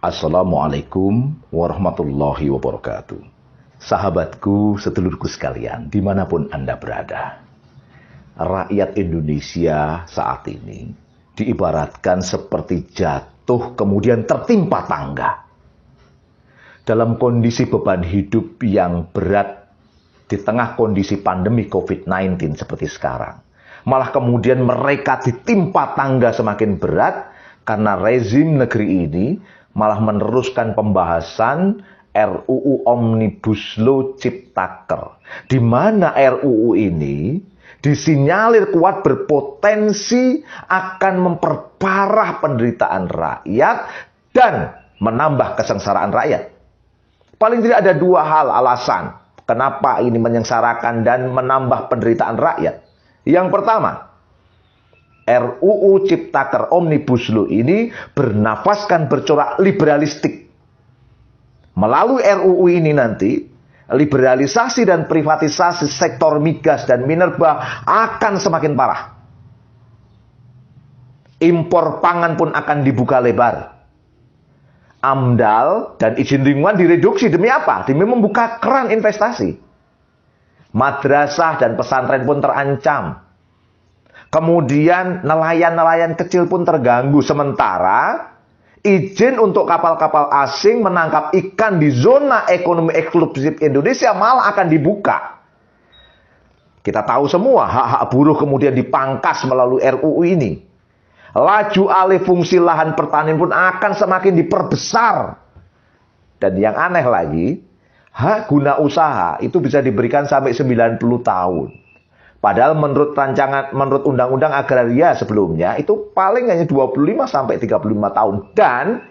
Assalamualaikum warahmatullahi wabarakatuh. Sahabatku, sedulurku sekalian, dimanapun Anda berada. Rakyat Indonesia saat ini diibaratkan seperti jatuh kemudian tertimpa tangga. Dalam kondisi beban hidup yang berat di tengah kondisi pandemi COVID-19 seperti sekarang. Malah kemudian mereka ditimpa tangga semakin berat karena rezim negeri ini malah meneruskan pembahasan RUU Omnibus Law Ciptaker. Di mana RUU ini disinyalir kuat berpotensi akan memperparah penderitaan rakyat dan menambah kesengsaraan rakyat. Paling tidak ada dua hal alasan kenapa ini menyengsarakan dan menambah penderitaan rakyat. Yang pertama, RUU Ciptaker Omnibus Law ini bernafaskan bercorak liberalistik. Melalui RUU ini nanti, liberalisasi dan privatisasi sektor migas dan minerba akan semakin parah. Impor pangan pun akan dibuka lebar. AMDAL dan izin lingkungan direduksi demi apa? Demi membuka keran investasi. Madrasah dan pesantren pun terancam. Kemudian nelayan-nelayan kecil pun terganggu. Sementara izin untuk kapal-kapal asing menangkap ikan di zona ekonomi eksklusif Indonesia malah akan dibuka. Kita tahu semua hak-hak buruh kemudian dipangkas melalui RUU ini. Laju alih fungsi lahan pertanian pun akan semakin diperbesar. Dan yang aneh lagi, hak guna usaha itu bisa diberikan sampai 90 tahun. Padahal menurut Undang-Undang Agraria sebelumnya itu paling hanya 25 sampai 35 tahun. Dan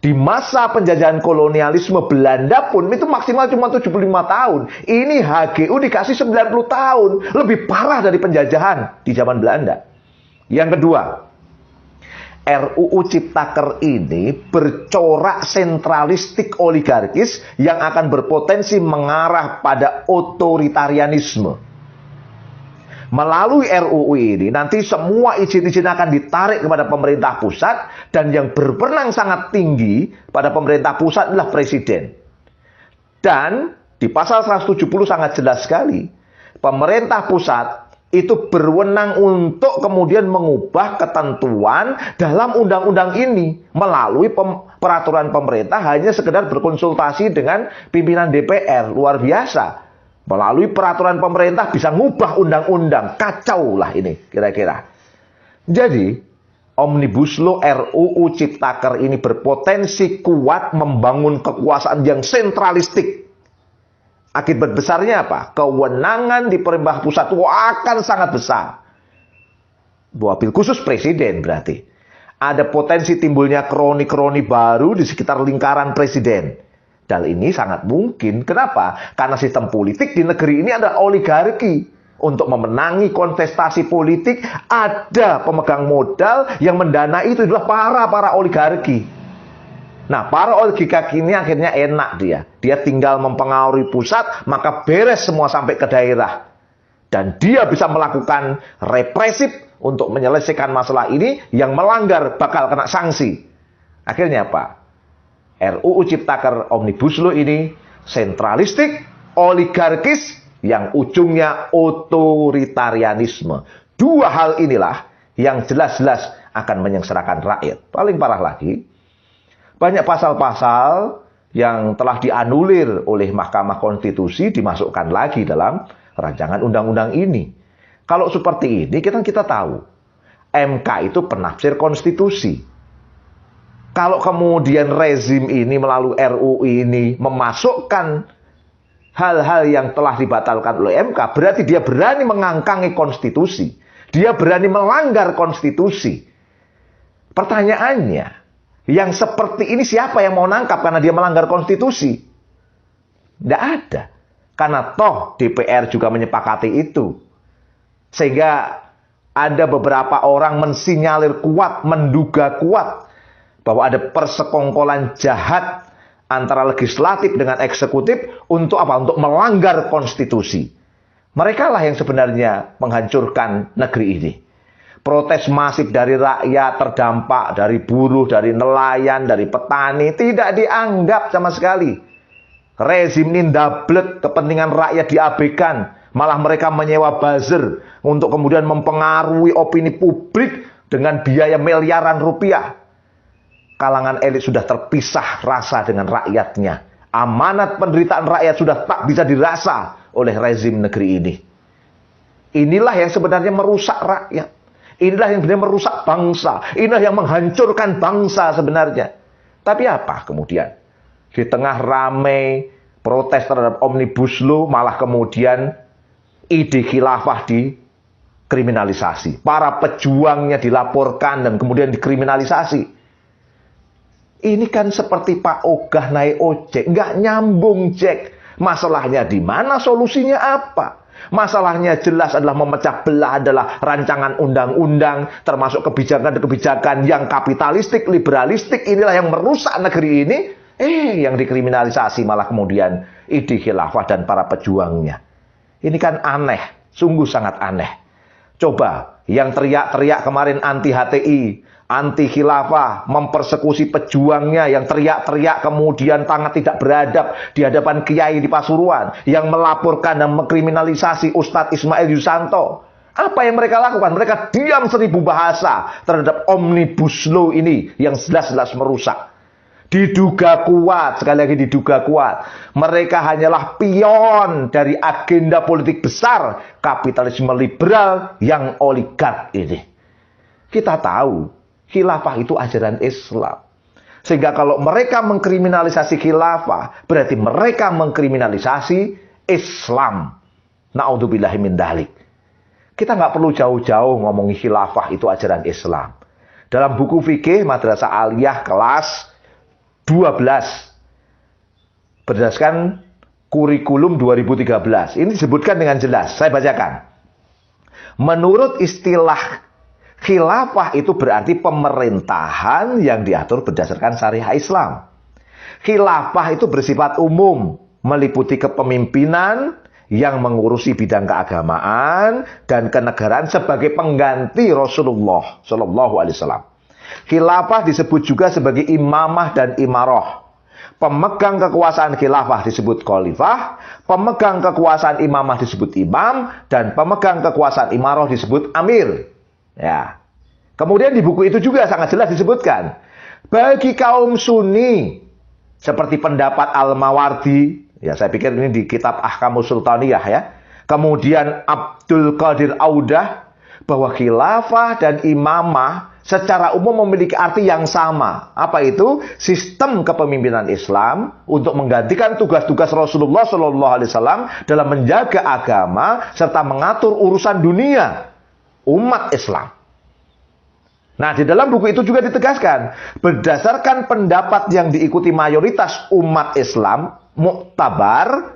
di masa penjajahan kolonialisme Belanda pun itu maksimal cuma 75 tahun. Ini HGU dikasih 90 tahun. Lebih parah dari penjajahan di zaman Belanda. Yang kedua, RUU Ciptaker ini bercorak sentralistik oligarkis yang akan berpotensi mengarah pada otoritarianisme. Melalui RUU ini, nanti semua izin-izin akan ditarik kepada pemerintah pusat dan yang berwenang sangat tinggi pada pemerintah pusat adalah presiden. Dan di pasal 170 sangat jelas sekali, pemerintah pusat itu berwenang untuk kemudian mengubah ketentuan dalam undang-undang ini melalui peraturan pemerintah hanya sekedar berkonsultasi dengan pimpinan DPR. Luar biasa. Melalui peraturan pemerintah bisa ngubah undang-undang. Kacau lah ini kira-kira. Jadi Omnibus Law RUU Ciptaker ini berpotensi kuat membangun kekuasaan yang sentralistik. Akibat besarnya apa? Kewenangan di pemerintah pusat akan sangat besar. Wabil khusus presiden berarti. Ada potensi timbulnya kroni-kroni baru di sekitar lingkaran presiden. Dan ini sangat mungkin. Kenapa? Karena sistem politik di negeri ini adalah oligarki. Untuk memenangi kontestasi politik, ada pemegang modal yang mendanai itu adalah para oligarki. Nah, para oligarki ini akhirnya enak dia. Dia tinggal mempengaruhi pusat, maka beres semua sampai ke daerah. Dan dia bisa melakukan represif untuk menyelesaikan masalah ini, yang melanggar bakal kena sanksi. Akhirnya apa? RUU Ciptaker Omnibus Law ini sentralistik, oligarkis, yang ujungnya otoritarianisme. Dua hal inilah yang jelas-jelas akan menyengsarakan rakyat. Paling parah lagi, banyak pasal-pasal yang telah dianulir oleh Mahkamah Konstitusi dimasukkan lagi dalam rancangan undang-undang ini. Kalau seperti ini, kita tahu, MK itu penafsir konstitusi. Kalau kemudian rezim ini melalui RUU ini memasukkan hal-hal yang telah dibatalkan oleh MK, berarti dia berani mengangkangi konstitusi. Dia berani melanggar konstitusi. Pertanyaannya, yang seperti ini siapa yang mau nangkap karena dia melanggar konstitusi? Tidak ada. Karena toh DPR juga menyepakati itu. Sehingga ada beberapa orang mensinyalir kuat, menduga kuat bahwa ada persekongkolan jahat antara legislatif dengan eksekutif untuk apa? Untuk melanggar konstitusi. Mereka lah yang sebenarnya menghancurkan negeri ini. Protes masif dari rakyat terdampak, dari buruh, dari nelayan, dari petani, tidak dianggap sama sekali. Rezim ini ndablek, kepentingan rakyat diabaikan. Malah mereka menyewa buzzer untuk kemudian mempengaruhi opini publik dengan biaya miliaran rupiah. Kalangan elit sudah terpisah rasa dengan rakyatnya. Amanat penderitaan rakyat sudah tak bisa dirasa oleh rezim negeri ini. Inilah yang sebenarnya merusak rakyat. Inilah yang sebenarnya merusak bangsa. Inilah yang menghancurkan bangsa sebenarnya. Tapi apa kemudian? Di tengah ramai protes terhadap Omnibus Law, malah kemudian ide khilafah dikriminalisasi. Para pejuangnya dilaporkan dan kemudian dikriminalisasi. Ini kan seperti Pak Ogah naik ojek. Nggak nyambung, Jack. Masalahnya di mana? Solusinya apa? Masalahnya jelas adalah memecah belah, adalah rancangan undang-undang, termasuk kebijakan-kebijakan yang kapitalistik, liberalistik. Inilah yang merusak negeri ini. Yang dikriminalisasi malah kemudian ide khilafah dan para pejuangnya. Ini kan aneh, sungguh sangat aneh. Coba, yang teriak-teriak kemarin anti HTI, anti khilafah, mempersekusi pejuangnya, yang teriak-teriak kemudian sangat tidak beradab di hadapan kiai di Pasuruan, yang melaporkan dan mengkriminalisasi Ustadz Ismail Yusanto. Apa yang mereka lakukan? Mereka diam 1000 bahasa terhadap Omnibus Law ini yang jelas-jelas merusak. Diduga kuat, sekali lagi diduga kuat. Mereka hanyalah pion dari agenda politik besar kapitalisme liberal yang oligark ini. Kita tahu khilafah itu ajaran Islam. Sehingga kalau mereka mengkriminalisasi khilafah, berarti mereka mengkriminalisasi Islam. Na'udzubillahi min dzalik. Kita nggak perlu jauh-jauh ngomongin khilafah itu ajaran Islam. Dalam buku fikih Madrasah Aliyah kelas 12, berdasarkan kurikulum 2013, ini disebutkan dengan jelas. Saya bacakan. Menurut istilah khilafah itu berarti pemerintahan yang diatur berdasarkan syariah Islam. Khilafah itu bersifat umum, meliputi kepemimpinan yang mengurusi bidang keagamaan dan kenegaraan sebagai pengganti Rasulullah Shallallahu Alaihi Wasallam. Khilafah disebut juga sebagai imamah dan imarah. Pemegang kekuasaan khilafah disebut khalifah, pemegang kekuasaan imamah disebut imam, dan pemegang kekuasaan imarah disebut amir. Ya. Kemudian di buku itu juga sangat jelas disebutkan, bagi kaum Sunni seperti pendapat Al-Mawardi, ya saya pikir ini di kitab Ahkamus Sultaniyah ya. Kemudian Abdul Qadir Audah, bahwa khilafah dan imamah secara umum memiliki arti yang sama. Apa itu? Sistem kepemimpinan Islam untuk menggantikan tugas-tugas Rasulullah Shallallahu Alaihi Wasallam dalam menjaga agama serta mengatur urusan dunia umat Islam. Nah, di dalam buku itu juga ditegaskan, berdasarkan pendapat yang diikuti mayoritas umat Islam, muktabar,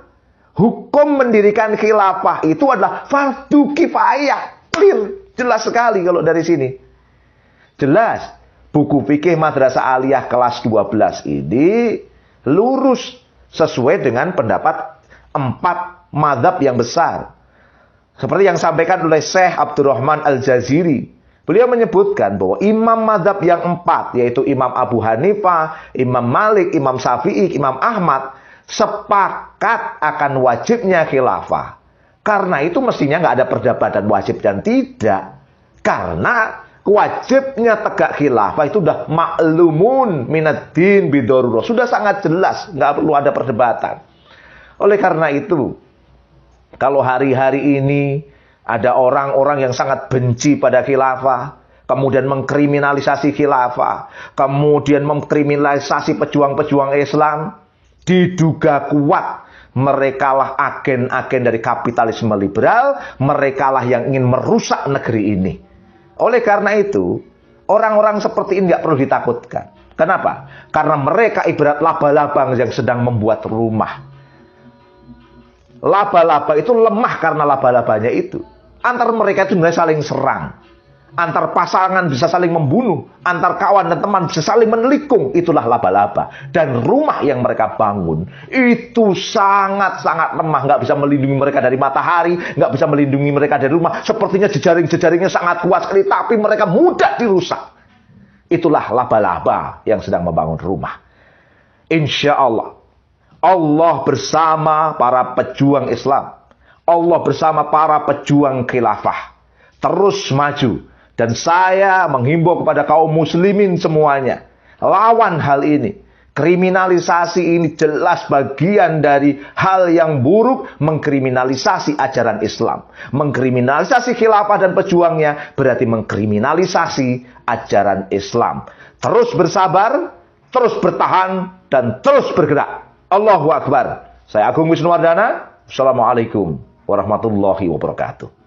hukum mendirikan khilafah itu adalah fardu kifayah. Clear, jelas sekali kalau dari sini. Jelas, buku fikih Madrasah Aliyah kelas 12 ini lurus sesuai dengan pendapat 4 mazhab yang besar. Seperti yang disampaikan oleh Syekh Abdurrahman Al-Jaziri. Beliau menyebutkan bahwa imam mazhab yang 4, yaitu Imam Abu Hanifah, Imam Malik, Imam Syafi'i, Imam Ahmad, sepakat akan wajibnya khilafah. Karena itu mestinya nggak ada perdebatan wajib dan tidak. Karena wajibnya tegak khilafah itu sudah maklumun minaddin bidorurah. Sudah sangat jelas, nggak perlu ada perdebatan. Oleh karena itu, kalau hari-hari ini ada orang-orang yang sangat benci pada khilafah, kemudian mengkriminalisasi khilafah, kemudian mengkriminalisasi pejuang-pejuang Islam, diduga kuat merekalah agen-agen dari kapitalisme liberal, merekalah yang ingin merusak negeri ini. Oleh karena itu, orang-orang seperti ini nggak perlu ditakutkan. Kenapa? Karena mereka ibarat laba-laba yang sedang membuat rumah. Laba-laba itu lemah karena laba-labanya itu. Antar mereka itu sebenarnya saling serang. Antar pasangan bisa saling membunuh, antar kawan dan teman bisa saling menelikung. Itulah laba-laba. Dan rumah yang mereka bangun itu sangat-sangat lemah, nggak bisa melindungi mereka dari matahari, nggak bisa melindungi mereka dari rumah. Sepertinya jejaring-jejaringnya sangat kuat sekali, tapi mereka mudah dirusak. Itulah laba-laba yang sedang membangun rumah. Insya Allah, Allah bersama para pejuang Islam, Allah bersama para pejuang khilafah, terus maju. Dan saya menghimbau kepada kaum muslimin semuanya, lawan hal ini. Kriminalisasi ini jelas bagian dari hal yang buruk, mengkriminalisasi ajaran Islam. Mengkriminalisasi khilafah dan pejuangnya berarti mengkriminalisasi ajaran Islam. Terus bersabar, terus bertahan, dan terus bergerak. Allahu Akbar. Saya Agung Wisnuwardana. Assalamualaikum warahmatullahi wabarakatuh.